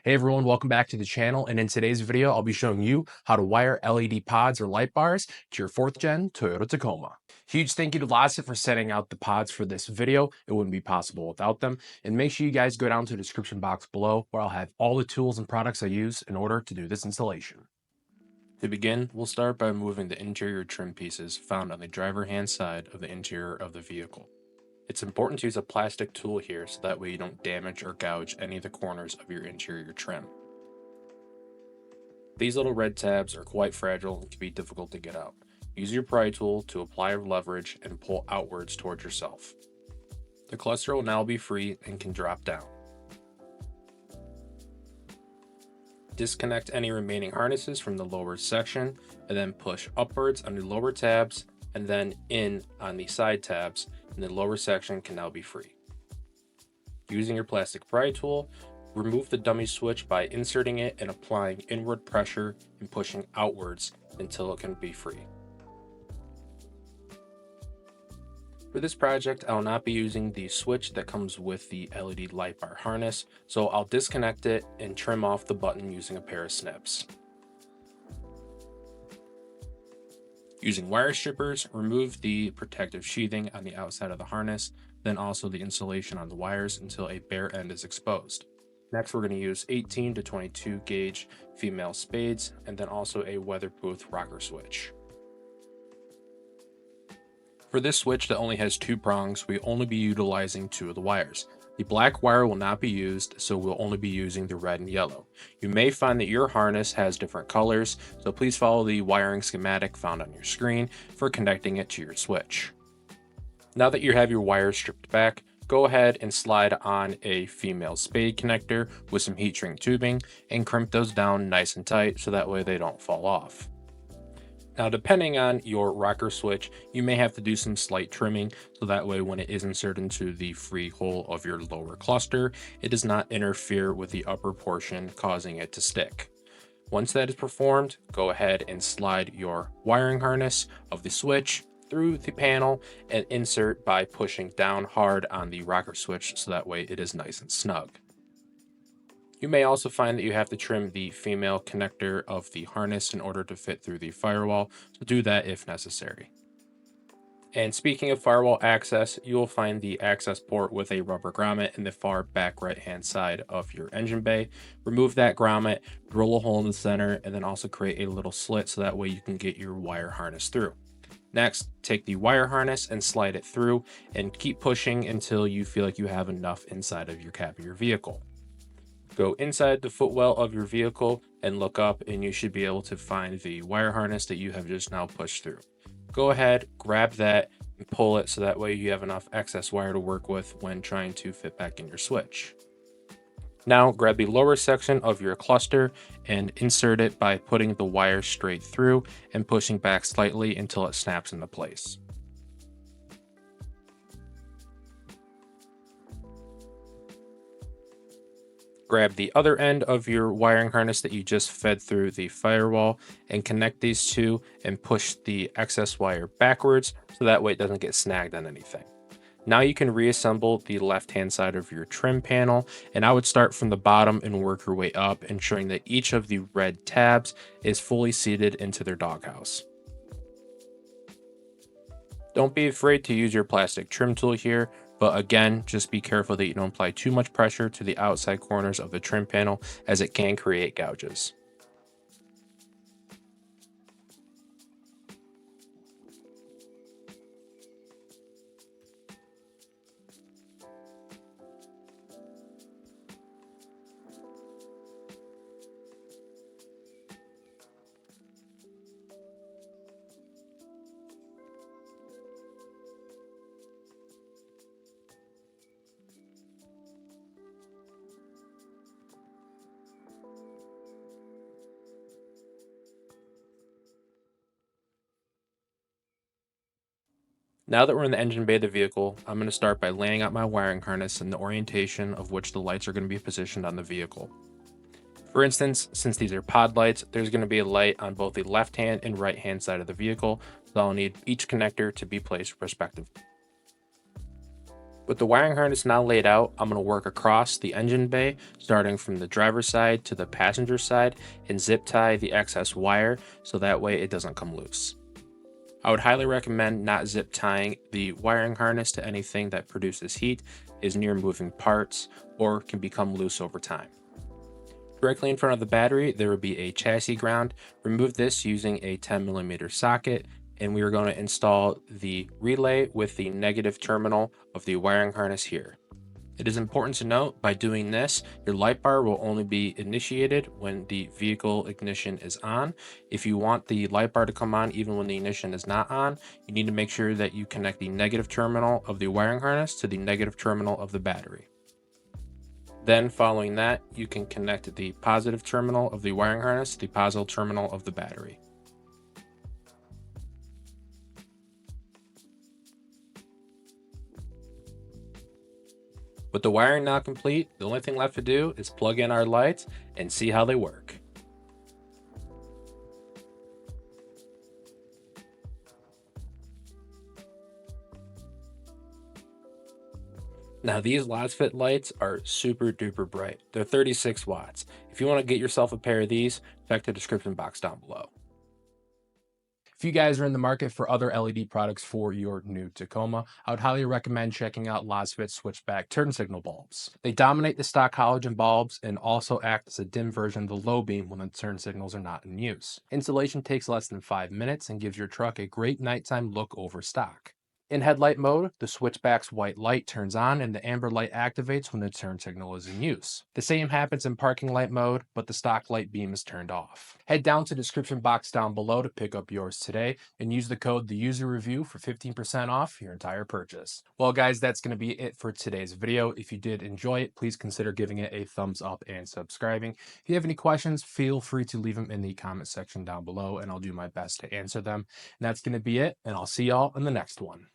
Hey everyone, welcome back to the channel, and in today's video I'll be showing you how to wire LED pods or light bars to your 4th gen Toyota Tacoma. Huge thank you to Lasfit for setting out the pods for this video. It wouldn't be possible without them. And make sure you guys go down to the description box below where I'll have all the tools and products I use in order to do this installation. To begin, we'll start by removing the interior trim pieces found on the driver hand side of the interior of the vehicle. It's important to use a plastic tool here so that way you don't damage or gouge any of the corners of your interior trim. These little red tabs are quite fragile and can be difficult to get out. Use your pry tool to apply leverage and pull outwards towards yourself. The cluster will now be free and can drop down. Disconnect any remaining harnesses from the lower section and then push upwards on the lower tabs and then in on the side tabs, and the lower section can now be free. Using your plastic pry tool, remove the dummy switch by inserting it and applying inward pressure and pushing outwards until it can be free. For this project, I'll not be using the switch that comes with the LED light bar harness, so I'll disconnect it and trim off the button using a pair of snips. Using wire strippers, remove the protective sheathing on the outside of the harness, then also the insulation on the wires until a bare end is exposed. Next, we're going to use 18 to 22 gauge female spades and then also a weatherproof rocker switch. For this switch that only has 2 prongs, we'll only be utilizing 2 of the wires. The black wire will not be used, so we'll only be using the red and yellow. You may find that your harness has different colors, so please follow the wiring schematic found on your screen for connecting it to your switch. Now that you have your wires stripped back, go ahead and slide on a female spade connector with some heat shrink tubing and crimp those down nice and tight so that way they don't fall off. Now, depending on your rocker switch, you may have to do some slight trimming so that way when it is inserted into the free hole of your lower cluster, it does not interfere with the upper portion, causing it to stick. Once that is performed, go ahead and slide your wiring harness of the switch through the panel and insert by pushing down hard on the rocker switch so that way it is nice and snug. You may also find that you have to trim the female connector of the harness in order to fit through the firewall, so do that if necessary. And speaking of firewall access, you will find the access port with a rubber grommet in the far back right hand side of your engine bay. Remove that grommet, drill a hole in the center, and then also create a little slit so that way you can get your wire harness through. Next, take the wire harness and slide it through and keep pushing until you feel like you have enough inside of your cab of your vehicle. Go inside the footwell of your vehicle and look up and you should be able to find the wire harness that you have just now pushed through. Go ahead, grab that and pull it so that way you have enough excess wire to work with when trying to fit back in your switch. Now grab the lower section of your cluster and insert it by putting the wire straight through and pushing back slightly until it snaps into place. Grab the other end of your wiring harness that you just fed through the firewall and connect these two and push the excess wire backwards so that way it doesn't get snagged on anything. Now you can reassemble the left hand side of your trim panel, and I would start from the bottom and work your way up, ensuring that each of the red tabs is fully seated into their doghouse. Don't be afraid to use your plastic trim tool here, but again, just be careful that you don't apply too much pressure to the outside corners of the trim panel as it can create gouges. Now that we're in the engine bay of the vehicle, I'm going to start by laying out my wiring harness and the orientation of which the lights are going to be positioned on the vehicle. For instance, since these are pod lights, there's going to be a light on both the left hand and right hand side of the vehicle, so I'll need each connector to be placed respectively. With the wiring harness now laid out, I'm going to work across the engine bay, starting from the driver's side to the passenger side, and zip tie the excess wire so that way it doesn't come loose. I would highly recommend not zip tying the wiring harness to anything that produces heat, is near moving parts, or can become loose over time. Directly in front of the battery, there would be a chassis ground. Remove this using a 10mm socket, and we are going to install the relay with the negative terminal of the wiring harness here. It is important to note, by doing this, your light bar will only be initiated when the vehicle ignition is on. If you want the light bar to come on even when the ignition is not on, you need to make sure that you connect the negative terminal of the wiring harness to the negative terminal of the battery. Then following that, you can connect the positive terminal of the wiring harness to the positive terminal of the battery. With the wiring now complete, the only thing left to do is plug in our lights and see how they work. Now these Lasfit lights are super duper bright. They're 36 watts. If you want to get yourself a pair of these, check the description box down below. If you guys are in the market for other LED products for your new Tacoma, I would highly recommend checking out Lasfit switchback turn signal bulbs. They dominate the stock halogen bulbs and also act as a dim version of the low beam when the turn signals are not in use. Installation takes less than 5 minutes and gives your truck a great nighttime look over stock. In headlight mode, the switchback's white light turns on and the amber light activates when the turn signal is in use. The same happens in parking light mode, but the stock light beam is turned off. Head down to the description box down below to pick up yours today and use the code TheUserReview for 15% off your entire purchase. Well guys, that's going to be it for today's video. If you did enjoy it, please consider giving it a thumbs up and subscribing. If you have any questions, feel free to leave them in the comment section down below and I'll do my best to answer them. And that's going to be it, and I'll see y'all in the next one.